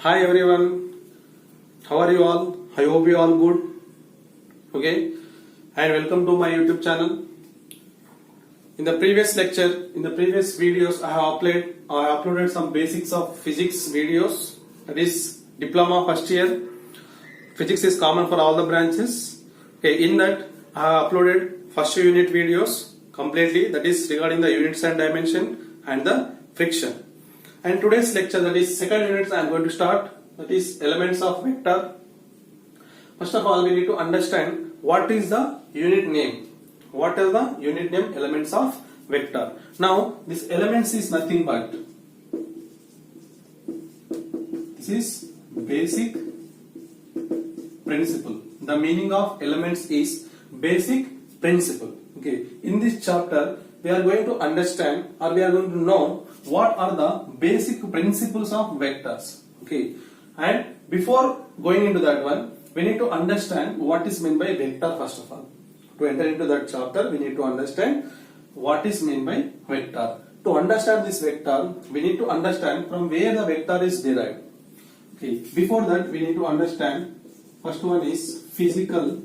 Hi everyone, how are you all? I hope you all good. Okay, and welcome to my YouTube channel. In the previous lecture, in the previous videos, I have uploaded some basics of physics videos. That is diploma first year. Physics is common for all the branches. Okay, in that I have uploaded first unit videos completely. That is regarding the units and dimension and the friction. And today's lecture, that is second unit, I am going to start. That is elements of vector. First of all, we need to understand what is the unit name. What are the unit name elements of vector? Now, this elements is nothing but this is basic principle. The meaning of elements is basic principle. Okay. In this chapter, we are going to understand or we are going to know what are the basic principles of vectors. Okay. And before going into that one, we need to understand what is meant by vector first of all. To enter into that chapter, we need to understand what is meant by vector. To understand this vector, we need to understand from where the vector is derived. Okay. Before that, we need to understand first one is physical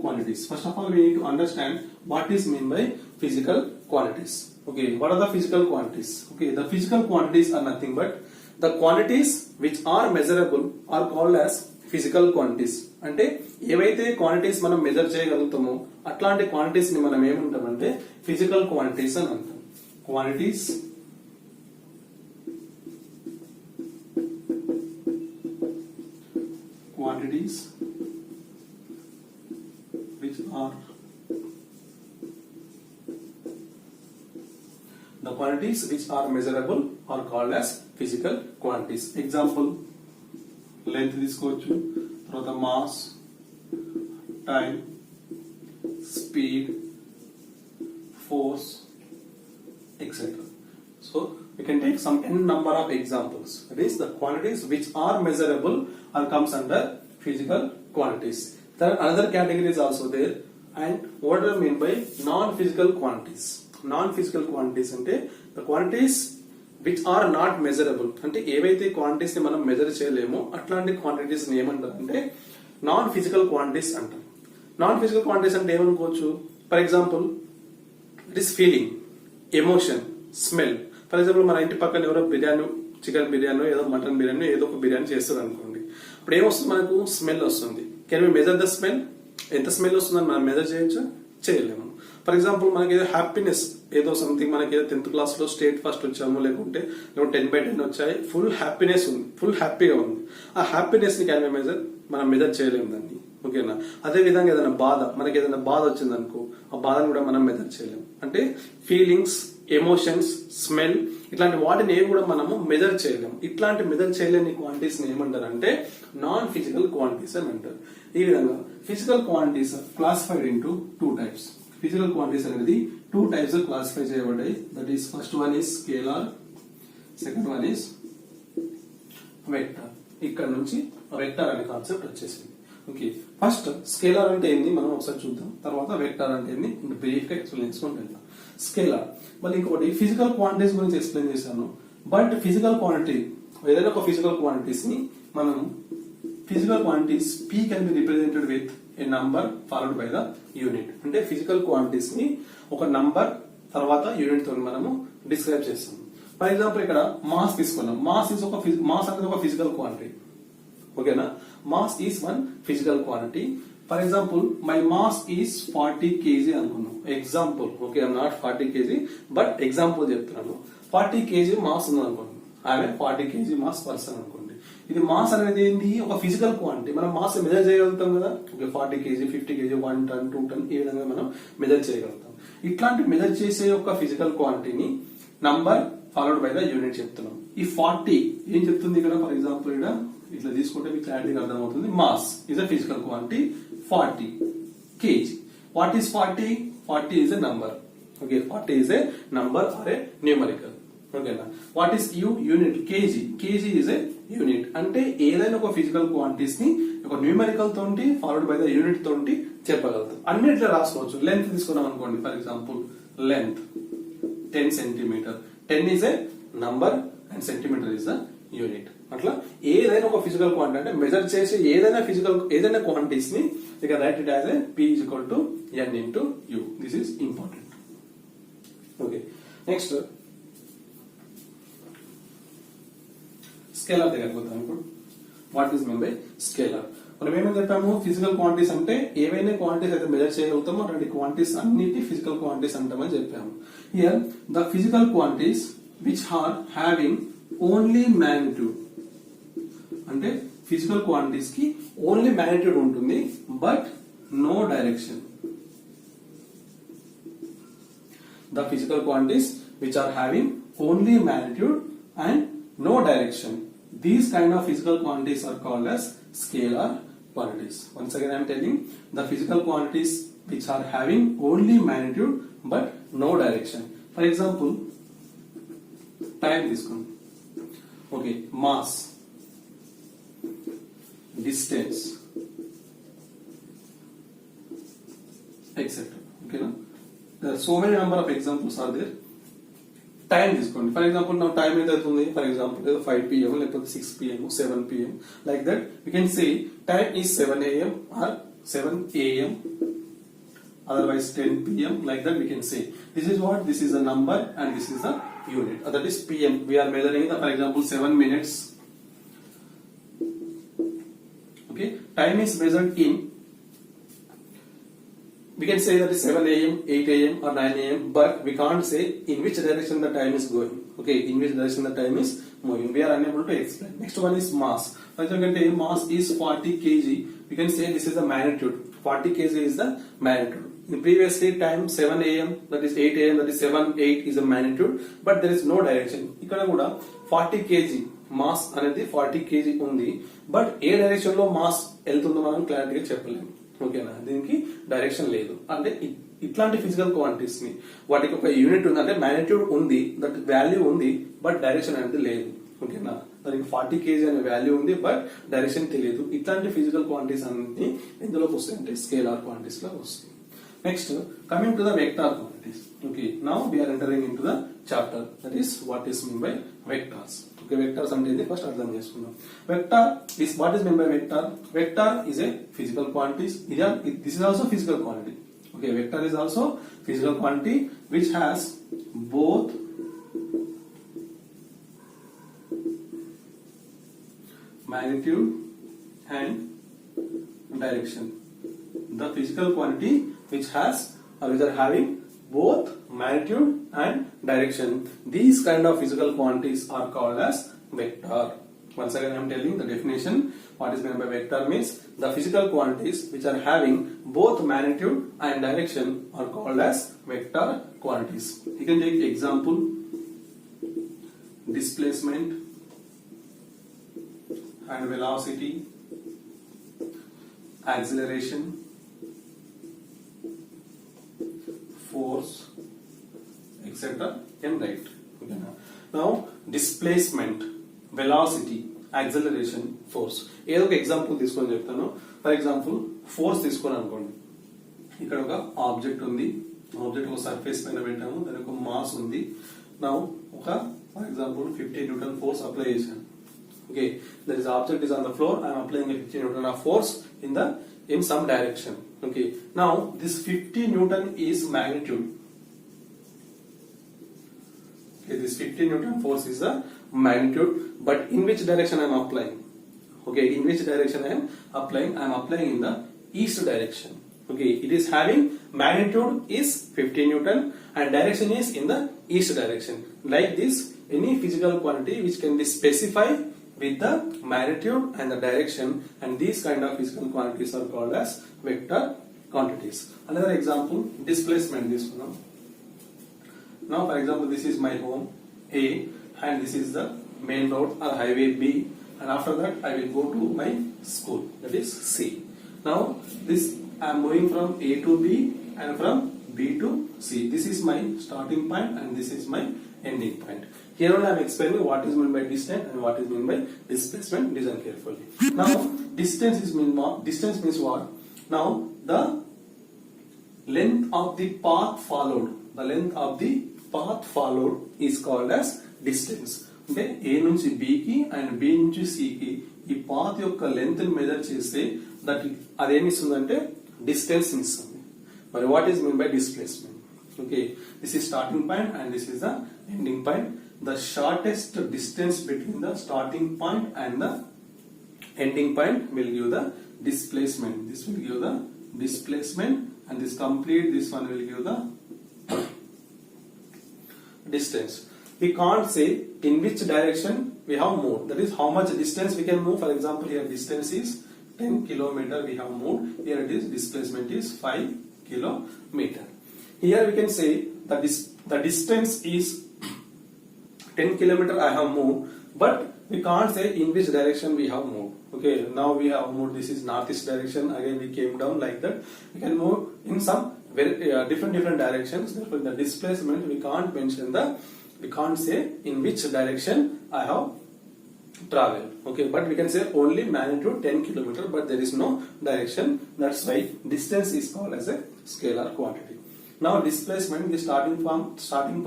quantities. First of all, we need to understand what is meant by physical quantities. Okay, what are the physical quantities? Okay, the physical quantities are nothing but the quantities which are measurable are called as physical quantities. అంటే ఏవైతే quantities మనం measure చేయగలుగుతామో అట్లాంటి quantities ని మనం ఏమంటామంటే physical quantities అని అంటాం. Quantities which are the quantities which are measurable are called as physical quantities. Example, length తీసుకోవచ్చు, తర్వాత mass, time, speed, force, etc. So we can take some n number of examples. That is, the quantities which are measurable are comes under physical quantities. There are another categories also there. And what do I mean by non-physical quantities? Non-physical quantities అంటే the quantities which are not measurable. అంటే ఏవైతే quantities ని మనం measure చేయలేమో అట్లాంటి quantities ని ఏమంటారు అంటే non physical quantities అంటారు. నాన్ ఫిజికల్ క్వాంటిటీస్ అంటే ఏమనుకోవచ్చు? For example, it is feeling, emotion, smell. For example, మన ఇంటి పక్కన ఎవరో బిర్యానీ, చికెన్ బిర్యానీ, ఏదో మటన్ బిర్యానీ, ఏదో ఒక బిర్యానీ చేస్తారు అనుకోండి. ఇప్పుడు ఏమొస్తుంది? మనకు స్మెల్ వస్తుంది. Can we measure the smell? ఎంత స్మెల్ వస్తుందని మనం మెజర్ చేయొచ్చు? చేయలేము. ఫర్ ఎగ్జాంపుల్, మనకి ఏదో హ్యాపీనెస్, ఏదో సంథింగ్, మనకి ఏదో 10th క్లాస్ లో స్టేట్ ఫస్ట్ వచ్చాము, లేకుంటే 10/10 వచ్చాయి, ఫుల్ హ్యాపీనెస్ ఉంది, ఫుల్ హ్యాపీగా ఉంది. ఆ హ్యాపీనెస్ ని క్యాన్ మెజర్? మనం మెజర్ చేయలేము దాన్ని. ఓకేనా? అదే విధంగా ఏదైనా బాధ, మనకి ఏదైనా బాధ వచ్చింది అనుకో, ఆ బాధను కూడా మనం మెజర్ చేయలేము. అంటే ఫీలింగ్స్, ఎమోషన్స్, స్మెల్, ఇట్లాంటి వాటిని ఏవి కూడా మనము మెజర్ చేయలేము. ఇట్లాంటి మెజర్ చేయలేని క్వాంటిటీస్ ని ఏమంటారు అంటే నాన్ ఫిజికల్ క్వాంటిటీస్ అని అంటారు. ఈ విధంగా physical quantities classified into 2 types. Physical quantities అనేది 2 types క్లాసిఫై చేయబడ్డాయి. That is first one is scalar, second one is vector. ఇక్కడ నుంచి వెక్టర్ అనే కాన్సెప్ట్ వచ్చేసింది. ఓకే, ఫస్ట్ స్కేలార్ అంటే ఏంది మనం ఒకసారి చూద్దాం, తర్వాత వెక్టర్ అంటే ఏంది బ్రీఫ్ గా ఎక్స్ప్లెయిన్ చేసుకుంటూ వెళ్దాం. స్కేలార్, మళ్ళీ ఇంకొకటి ఫిజికల్ క్వాంటిటీస్ గురించి ఎక్స్ప్లెయిన్ చేశాను. బట్ ఫిజికల్ క్వాంటిటీ, ఏదైనా ఒక ఫిజికల్ క్వాంటిటీస్ ని మనం physical quantities P can be represented with a number followed by the unit. అంటే ఫిజికల్ క్వాంటిటీస్ ని ఒక నంబర్ తర్వాత యూనిట్ తో మనము డిస్క్రైబ్ చేస్తాం. ఫర్ ఎగ్జాంపుల్, ఇక్కడ మాస్ తీసుకున్నాం. మాస్ అనేది ఒక ఫిజికల్ క్వాంటిటీ. ఓకేనా? Mass is one physical quantity. For example, my mass is 40 kg అనుకున్నాం. Example, okay, I'm not 40 kg, but example చెప్తున్నాను. 40 kg మాస్ ఉంది అనుకోండి. ఐఎమ్ 40 kg మాస్ పర్సన్ అనుకోండి. ఇది మాస్ అనేది ఏంటి? ఒక ఫిజికల్ క్వాంటిటీ. మనం మాస్ మెజర్ చేయగలుగుతాం కదా. 40 kg, 50 kg, 1 ton, 2 ton, ఈ విధంగా మనం మెజర్ చేయగలుగుతాం. ఇట్లాంటి మెజర్ చేసే ఒక ఫిజికల్ క్వాంటిటీని number followed by the unit చెప్తున్నాం. ఈ 40 ఏం చెప్తుంది ఇక్కడ? ఫర్ ఎగ్జాంపుల్, ఇక్కడ ఇట్లా తీసుకుంటే మీకు క్లారిటీగా అర్థమవుతుంది. Mass is a physical quantity 40 kg. What is 40? 40 is a number. Okay, 40 is a number or a numerical. ఓకేనా? What is unit? KG. KG is a unit. అంటే ఏదైనా ఒక ఫిజికల్ క్వాంటిటీస్ ని ఒక న్యూమెరికల్ తోటి ఫాలోడ్ బై ద యూనిట్ తోటి చెప్పగలుగుతాం. అన్నిట్లో రాసుకోవచ్చు. లెంత్ తీసుకున్నాం అనుకోండి, for example length 10 centimeter. 10 is a number and centimeter is the unit. అట్లా ఏదైనా ఒక ఫిజికల్ క్వాంటిటీ అంటే మెజర్ చేసే ఏదైనా క్వాంటిటీస్ ని you can write it as a p is equal to n into u. This is important. Okay. Next, scalar దగ్గరికి పోతాం ఇప్పుడు. What is mean by scalar? మనం ఏమని చెప్పాము, ఫిజికల్ క్వాంటిటీస్ అంటే ఏవైనా క్వాంటిటీస్ అయితే మెజర్ చేయగలుగుతామో అటువంటి క్వాంటిటీస్ అన్నిటి ఫిజికల్ క్వాంటిటీస్ అంటామని చెప్పాము. Here the physical quantities which are having only magnitude అంటే ఫిజికల్ క్వాంటిటీస్ కి ఓన్లీ మ్యాగ్నిట్యూడ్ ఉంటుంది but no direction. The physical quantities which are having only magnitude and no direction. These kind of physical quantities are called as scalar quantities. Once again I am telling, the physical quantities which are having only magnitude but no direction. For example, time తీసుకోండి. Okay, mass, distance, etc. Okay, no? There are so many number of examples are there. Time తీసుకోండి. For example నా time ఎంత అవుతుంది, for example 5 pm లేకపోతే 6 pm 7 pm like that we can say time is 7 am or 7 am otherwise 10 pm like that we can say. This is what, this is a number and this is a unit, that is pm. We are measuring the, for example, 7 minutes. Okay, time is measured in, we can say that is 7 am, 8 am or 9 am, but we can't say in which direction the time is going. Okay, in which direction the time is moving. We are unable to explain. Next one is mass. For example, mass is 40 kg. We can say this is the magnitude. 40 kg is the magnitude. In previously time 7 am, that is 8 am, that is 7, 8 is the magnitude, but there is no direction. ఇక్కడ కూడా 40 kg mass అనేది 40 kg ఉంది, but A direction లో mass వెళ్తుందో మనం క్లారిటీగా చెప్పలేము. ఓకేనా, దీనికి డైరెక్షన్ లేదు. అంటే ఇట్లాంటి ఫిజికల్ క్వాంటిటీస్ ని వాటికి ఒక యూనిట్ ఉంది, అంటే మ్యాగ్నిట్యూడ్ ఉంది, దట్ వాల్యూ ఉంది, బట్ డైరెక్షన్ అనేది లేదు. ఓకేనా, దానికి 40 kg అనే వాల్యూ ఉంది బట్ డైరెక్షన్ తెలియదు. ఇట్లాంటి ఫిజికల్ క్వాంటిటీస్ అన్ని ఎందులోకి వస్తాయి అంటే స్కేలార్ క్వాంటిటీస్ లో వస్తాయి. Next, coming to the vector quantities. Okay, now we are entering in to the chapter, that is what is mean by vectors. Okay, vectors అంటే ఏంటి ఫస్ట్ అర్థం చేసుకుందాం. Vector is what is mean by vector. Vector is a physical quantities. This is also physical quantity. Okay, vector is also physical quantity which has both magnitude and direction. The physical quantity which has or which are having both magnitude and direction. These kind of physical quantities are called as vector. Once again I am telling the definition. What is meant by vector means the physical quantities which are having both magnitude and direction are called as vector quantities. You can take example, displacement and velocity, acceleration, force, etc. can write. Okay, now displacement, velocity, acceleration, force. ఏదో ఒక example తీసుకొని చెప్తాను. For example force తీసుకొని అనుకోండి. ఇక్కడ ఒక object ఉంది, object ఒక సర్ఫేస్ పైన పెట్టాము, దానికి ఒక మాస్ ఉంది. నా ఒక for example 50 newton force apply చేశాను. Okay, that is object is on the floor, I'm applying 50 newton of force in some direction. Okay, now this 50 Newton is magnitude. Okay, this 50 Newton force is the magnitude, but in which direction I am applying? Okay, in which direction I am applying? I am applying in the east direction. Okay, it is having magnitude is 50 Newton and direction is in the east direction. Like this, any physical quantity which can be specified with the magnitude and the direction, and these kind of physical quantities are called as vector quantities. Another example, displacement. This one. Now, for example, this is my home A, and this is the main road or highway B, and after that I will go to my school, that is C. Now, this I am moving from A to B and from B to C. This is my starting point and this is my ending point. Here only I am explaining what is meant by distance and what is meant by displacement. Listen carefully. Now, distance means what? Now, the length of the path followed. The length of the path followed is called as distance. అంటే ఏ నుంచి B కి and B నుంచి C కి ఈ path యొక్క length ని measure చేస్తే అదేమి ఇస్తుందంటే డిస్టెన్స్ ఇస్తుంది. మరి what is mean by displacement? Okay, this is starting point and this is the ending point. The shortest distance between the starting point and the ending point will give the displacement. This will give the displacement and this one will give the distance. We can't say in which direction we have moved. That is how much distance we can move. For example, here distance is 10 kilometer we have moved. Here it is displacement is 5 kilometer. Here we can say that the distance is 10 kilometer I have moved, but we can't say in which direction we have moved. Okay, now we have moved, this is northeast direction, again we came down like that. We can move in some very different directions. Therefore the displacement we can't say in which direction I have traveled. Okay, but we can say only magnitude 10 kilometer, but there is no direction. That's why distance is called as a scalar quantity. Now displacement is starting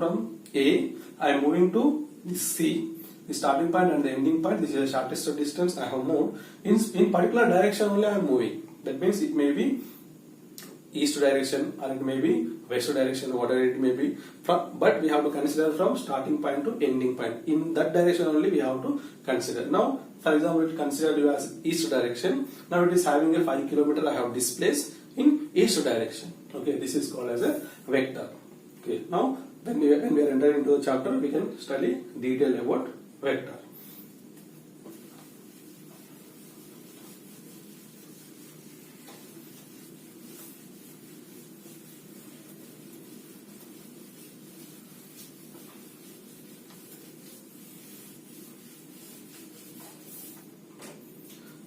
from A, I am moving to C. The starting point and the ending point, this is the shortest distance I have moved. In particular direction only I am moving. That means it may be east direction or it may be west direction, whatever it may be. But we have to consider from starting point to ending point. In that direction only we have to consider. Now, for example, consider you as east direction. Now it is having a 5 kilometer I have displaced in east direction. Okay, this is called as a vector. Okay, now when we are entering into the chapter, we can study detail about vector.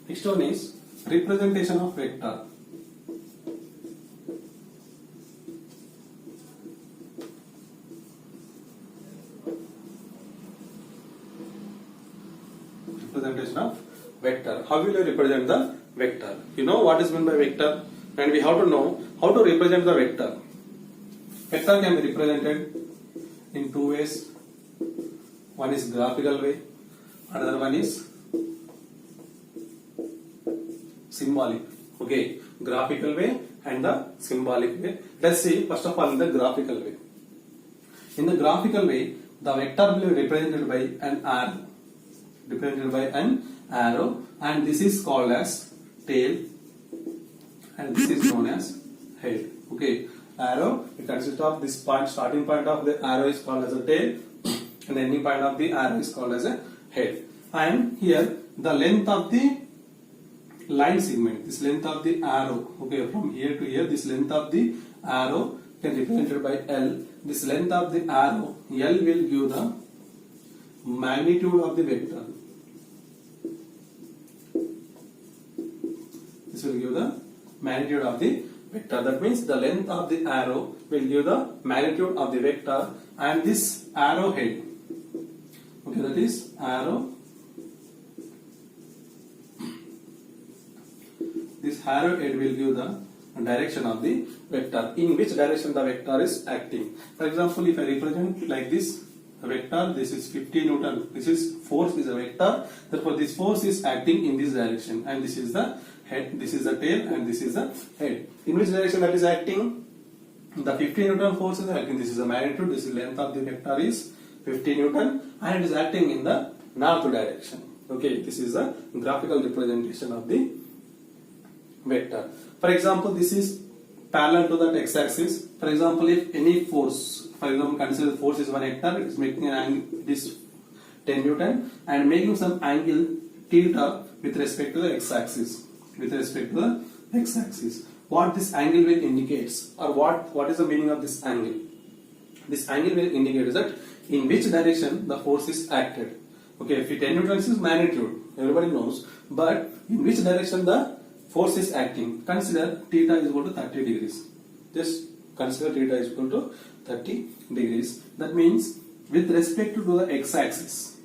Next one is representation of vector. Representation of vector. How will you represent the vector? You know what is meant by vector, and we have to know how to represent the vector. Vector can be represented in two ways. One is graphical way, another one is symbolic. Okay, graphical way and the symbolic way. Let's see first of all in the graphical way. In the graphical way, the vector will be represented by an arrow. And this is called as tail and this is known as head. Okay, arrow, it consists of this point, starting point of the arrow is called as a tail and the ending point of the arrow is called as a head. And here the length of the line segment, this length of the arrow, okay, from here to here, this length of the arrow can be represented by L. This length of the arrow L will give the magnitude of the vector. This will give the magnitude of the vector. That means the length of the arrow will give the magnitude of the vector, and this arrow head, okay, that is arrow. This arrow head will give the direction of the vector, in which direction the vector is acting. For example, if I represent like this vector, this is 50 Newton, this is force is a vector, therefore this force is acting in this direction, and this is the head, this is the tail, and this is the head. In which direction that is acting? The 50 Newton force is acting, this is the magnitude, this is length of the vector is 50 Newton, and it is acting in the north direction. Okay, this is the graphical representation of the vector. For example, this is parallel to that x-axis. For example, if any force, for example, consider the force is 1 hectare, it is making an angle, this 10 Newton, and making some angle theta with respect to the x-axis. With respect to the x-axis, what this angle will indicates, or what is the meaning of this angle? This angle will indicate that in which direction the force is acted. Okay, if 10 Newton is magnitude, everybody knows, but in which direction the force is acting? Consider theta is equal to 30 degrees. Just consider theta is equal to 30 degrees. That means with respect to the x-axis,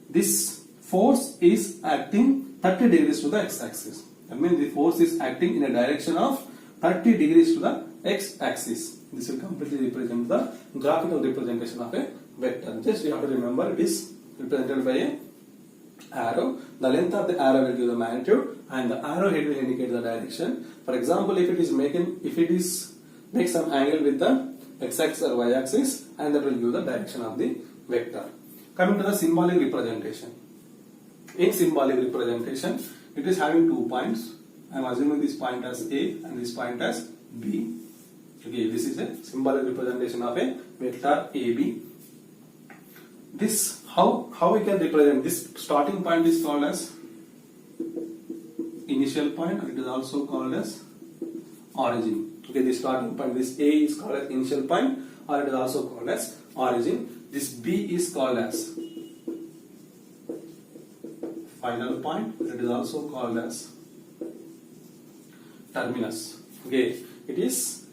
this force is acting 30 degrees to the x-axis. That means the force is acting in a direction of 30 degrees to the x-axis. This will completely represent the graphical representation of a vector. Just you have to remember it is represented by a arrow. The length of the arrow will give the magnitude, and the arrow head will indicate the direction. For example, if it is make some angle with the x-axis or y-axis, and that will give the direction of the vector. Coming to the symbolic representation. In symbolic representation, it is having 2 points. I am assuming this point as A and this point as B. Okay, this is a symbolic representation of a vector AB. This how we can represent this starting point is called as initial point, and it is also called as origin. Okay, this starting point, this A is called as initial point, or it is also called as origin. This B is called as final point, it is also called as terminus. Okay, it is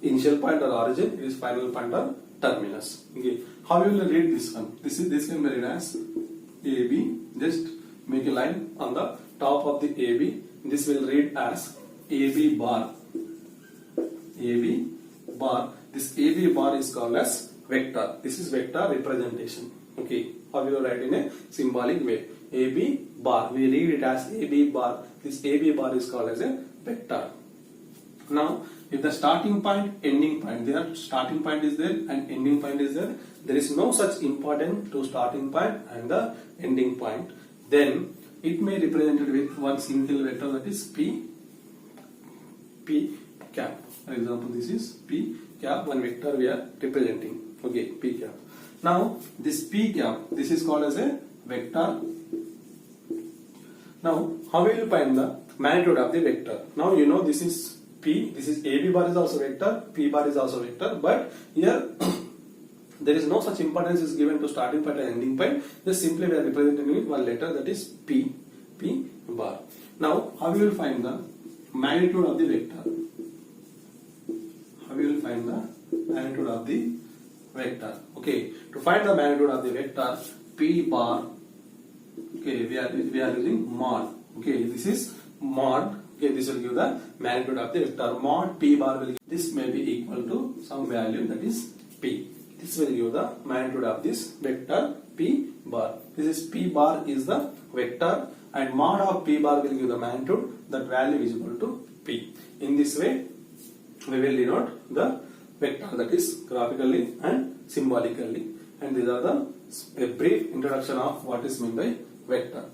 initial point or origin, it is final point or terminus. Okay, how you will read this one? This can be read as AB. Just make a line on the top of the AB. This will read as AB bar. AB bar. This AB bar is called as vector. This is vector representation. Okay, how you will write in a symbolic way? AB bar. We read it as AB bar. This AB bar is called as a vector. Now, if the starting point, ending point, there starting point is there and ending point is there. There is no such importance to starting point and the ending point. Then it may be represented with one single vector, that is P cap. For example, this is P cap, one vector we are representing. Okay, P cap. Now this P cap, this is called as a vector. Now how will you find the magnitude of the vector? Now you know this is P, this is AB bar is also vector, P bar is also vector, but here there is no such importance is given to starting point and ending point. Just simply we are representing with one letter, that is P bar. Now how we will find the magnitude of the vector? How we will find the magnitude of the vector? Okay, to find the magnitude of the vector, P bar. Okay, we are using mod. Okay, this is mod. Okay, this will give the magnitude of the vector. Mod P bar will give, this may be equal to some value, that is P. This will give the magnitude of this vector P bar. This is P bar is the vector, and mod of P bar will give the magnitude. That value is equal to P. In this way, we will denote the vector, that is graphically and symbolically. And these are a brief introduction of what is meant by vector.